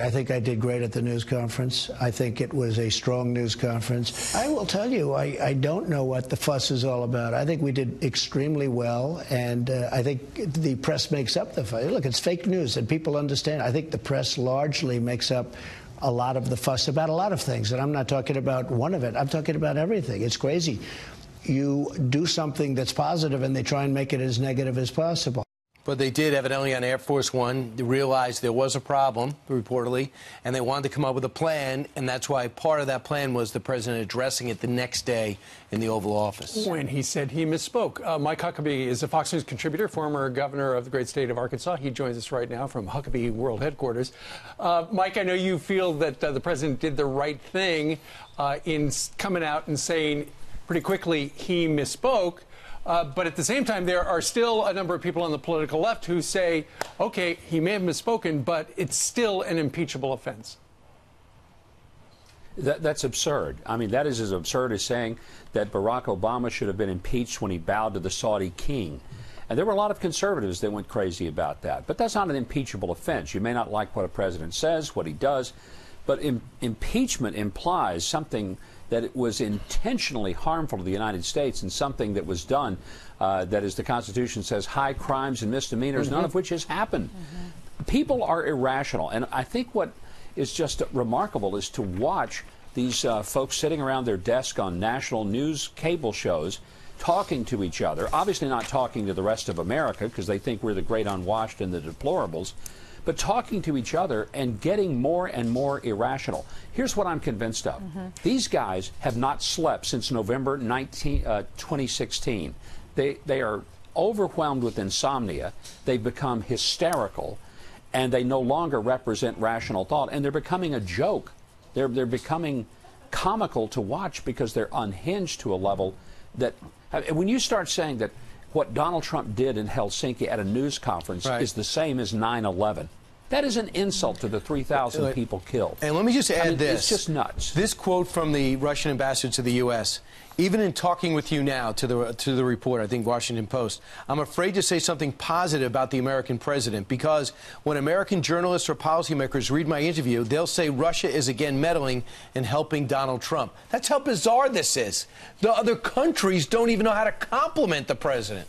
I think I did great at the news conference. I think it was a strong news conference. I will tell you, I don't know what the fuss is all about. I think we did extremely well, and I think the press makes up the fuss. Look, it's fake news, and people understand. I think the press largely makes up a lot of the fuss about a lot of things, and I'm not talking about one of it. I'm talking about everything. It's crazy. You do something that's positive, and they try and make it as negative as possible. But they did, evidently, on Air Force One, realize there was a problem, reportedly, and they wanted to come up with a plan, and that's why part of that plan was the president addressing it the next day in the Oval Office. When he said he misspoke. Mike Huckabee is a Fox News contributor, former governor of the great state of Arkansas. He joins us right now from Huckabee World Headquarters. Mike, I know you feel that the president did the right thing in coming out and saying pretty quickly he misspoke. But at the same time, there are still a number of people on the political left who say, okay, he may have misspoken, but it's still an impeachable offense. That's absurd. I mean, that is as absurd as saying that Barack Obama should have been impeached when he bowed to the Saudi king. And there were a lot of conservatives that went crazy about that. But that's not an impeachable offense. You may not like what a president says, what he does, but impeachment implies something that it was intentionally harmful to the United States and something that was done that, as the Constitution says, high crimes and misdemeanors, none of which has happened. People are irrational. And I think what is just remarkable is to watch these folks sitting around their desk on national news cable shows talking to each other, obviously not talking to the rest of America because they think we're the great unwashed and the deplorables, but talking to each other and getting more and more irrational. Here's what I'm convinced of. These guys have not slept since November 2016. They are overwhelmed with insomnia. They've become hysterical, and they no longer represent rational thought, and they're becoming a joke. They're becoming comical to watch because they're unhinged to a level that, when you start saying that what Donald Trump did in Helsinki at a news conference is the same as 9/11. That is an insult to the 3,000 people killed. And let me just add this. It's just nuts. This quote from the Russian ambassador to the U.S., even in talking with you now, to the report, I think Washington Post, I'm afraid to say something positive about the American president, because when American journalists or policymakers read my interview, they'll say Russia is again meddling and helping Donald Trump. That's how bizarre this is. The other countries don't even know how to compliment the president.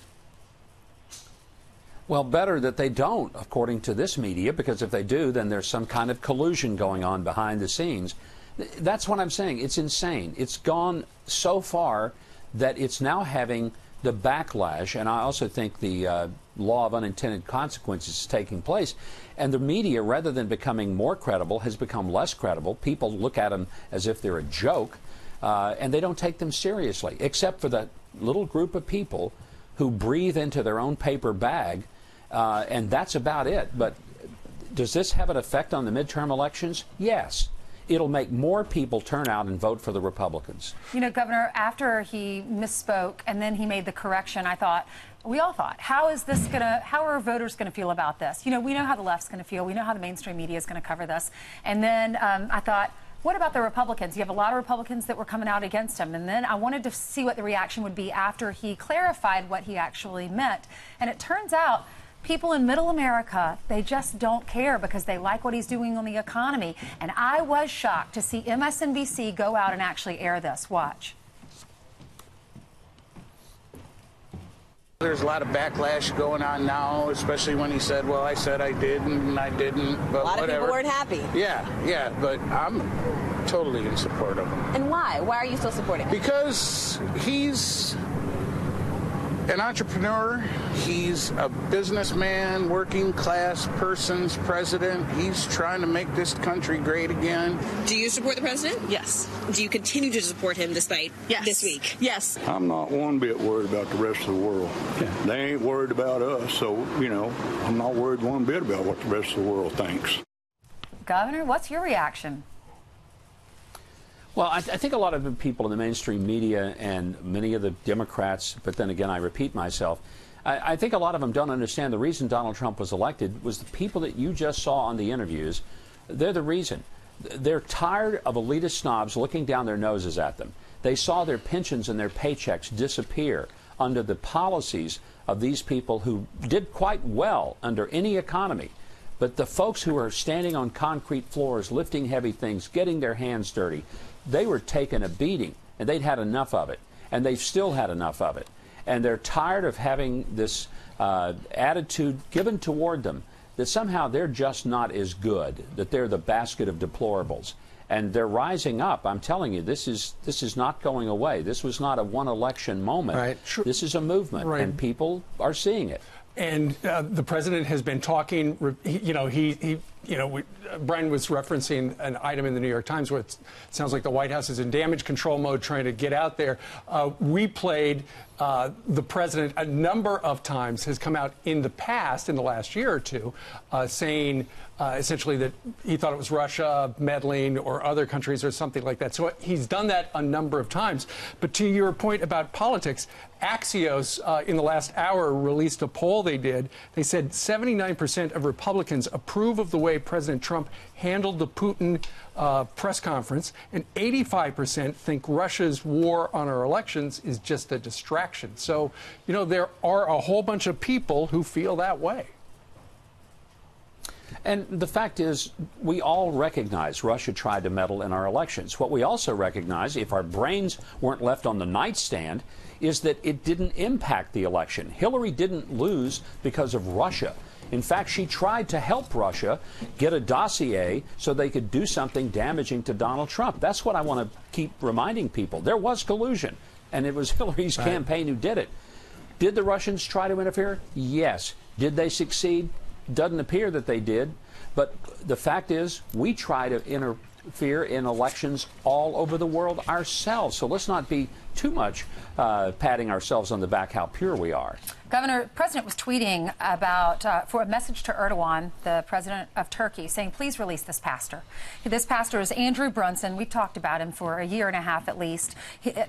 Well, better that they don't, according to this media, because if they do, then there's some kind of collusion going on behind the scenes. That's what I'm saying. It's insane. It's gone so far that it's now having the backlash, and I also think the law of unintended consequences is taking place. And the media, rather than becoming more credible, has become less credible. People look at them as if they're a joke, and they don't take them seriously, except for that little group of people who breathe into their own paper bag, and that's about it. But does this have an effect on the midterm elections? Yes. It'll make more people turn out and vote for the Republicans. You know, Governor, after he misspoke and then he made the correction, we all thought, how are voters going to feel about this? You know, we know how the left's going to feel. We know how the mainstream media is going to cover this. And then I thought, what about the Republicans? You have a lot of Republicans that were coming out against him. And then I wanted to see what the reaction would be after he clarified what he actually meant. And it turns out people in middle America, they just don't care because they like what he's doing on the economy. And I was shocked to see MSNBC go out and actually air this. Watch. There's a lot of backlash going on now, especially when he said, well, I said I did and I didn't, but a lot of people weren't happy. Yeah, but I'm totally in support of him. And why? Why are you still supporting him? Because he's an entrepreneur. He's a businessman, working class person's president. He's trying to make this country great again. Do you support the president? Yes. Do you continue to support him despite this week? Yes. I'm not one bit worried about the rest of the world. They ain't worried about us, so, you know, I'm not worried one bit about what the rest of the world thinks. Governor, what's your reaction? Well, I think a lot of the people in the mainstream media and many of the Democrats, but then again, I repeat myself, I think a lot of them don't understand the reason Donald Trump was elected was the people that you just saw on the interviews. They're the reason. They're tired of elitist snobs looking down their noses at them. They saw their pensions and their paychecks disappear under the policies of these people who did quite well under any economy. But the folks who are standing on concrete floors, lifting heavy things, getting their hands dirty, they were taking a beating, and they'd had enough of it, and they've still had enough of it. And they're tired of having this attitude given toward them that somehow they're just not as good, that they're the basket of deplorables. And they're rising up. I'm telling you, this is not going away. This was not a one-election moment. Right. Sure. This is a movement, right. and people are seeing it. And the president has been talking. Brian was referencing an item in the New York Times where it sounds like the White House is in damage control mode, trying to get out there. We played the president a number of times has come out in the past, in the last year or two, saying essentially that he thought it was Russia meddling or other countries or something like that. So he's done that a number of times. But to your point about politics, Axios in the last hour released a poll they did. They said 79% of Republicans approve of the way President Trump handled the Putin press conference, and 85% think Russia's war on our elections is just a distraction. So, there are a whole bunch of people who feel that way. And the fact is, we all recognize Russia tried to meddle in our elections. What we also recognize, if our brains weren't left on the nightstand, is that it didn't impact the election. Hillary didn't lose because of Russia. In fact, she tried to help Russia get a dossier so they could do something damaging to Donald Trump. That's what I want to keep reminding people. There was collusion, and it was Hillary's campaign who did it. Did the Russians try to interfere? Yes. Did they succeed? Doesn't appear that they did. But the fact is, we try to interfere in elections all over the world ourselves. So let's not be too much patting ourselves on the back how pure we are. Governor, President was tweeting about, for a message to Erdogan, the president of Turkey, saying, please release this pastor. This pastor is Andrew Brunson. We've talked about him for a year and a half at least.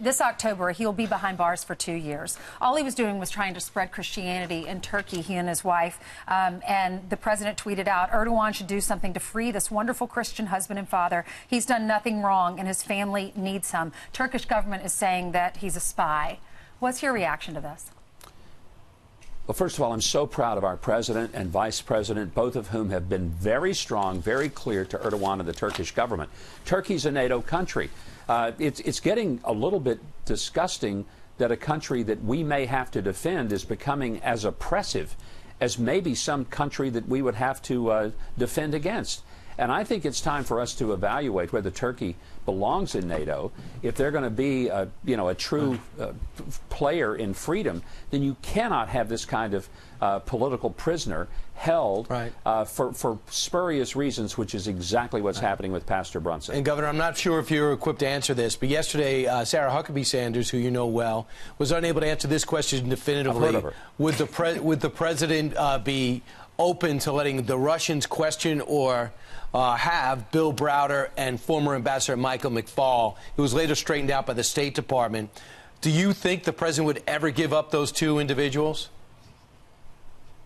This October, he'll be behind bars for 2 years. All he was doing was trying to spread Christianity in Turkey, he and his wife. And the president tweeted out, Erdogan should do something to free this wonderful Christian husband and father. He's done nothing wrong, and his family needs him. Turkish government is saying that he's a spy. What's your reaction to this? Well, first of all, I'm so proud of our president and vice president, both of whom have been very strong, very clear to Erdogan and the Turkish government. Turkey's a NATO country. It's getting a little bit disgusting that a country that we may have to defend is becoming as oppressive as maybe some country that we would have to defend against. And I think it's time for us to evaluate whether Turkey belongs in NATO. If they're going to be a true player in freedom, then you cannot have this kind of political prisoner held for spurious reasons, which is exactly what's happening with Pastor Brunson. And, Governor, I'm not sure if you're equipped to answer this, but yesterday Sarah Huckabee Sanders, who you know well, was unable to answer this question definitively. I've heard of her. Would the president be open to letting the Russians question or have Bill Browder and former Ambassador Michael McFaul, who was later straightened out by the State Department? Do you think the president would ever give up those two individuals?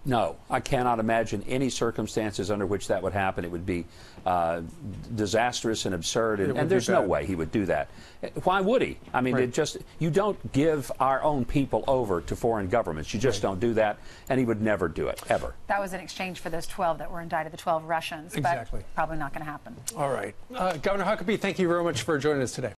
No, I cannot imagine any circumstances under which that would happen. It would be disastrous and absurd, and there's no way he would do that. Why would he? I mean, you don't give our own people over to foreign governments. You just don't do that, and he would never do it, ever. That was in exchange for those 12 that were indicted, the 12 Russians. Exactly. But probably not going to happen. All right. Governor Huckabee, thank you very much for joining us today.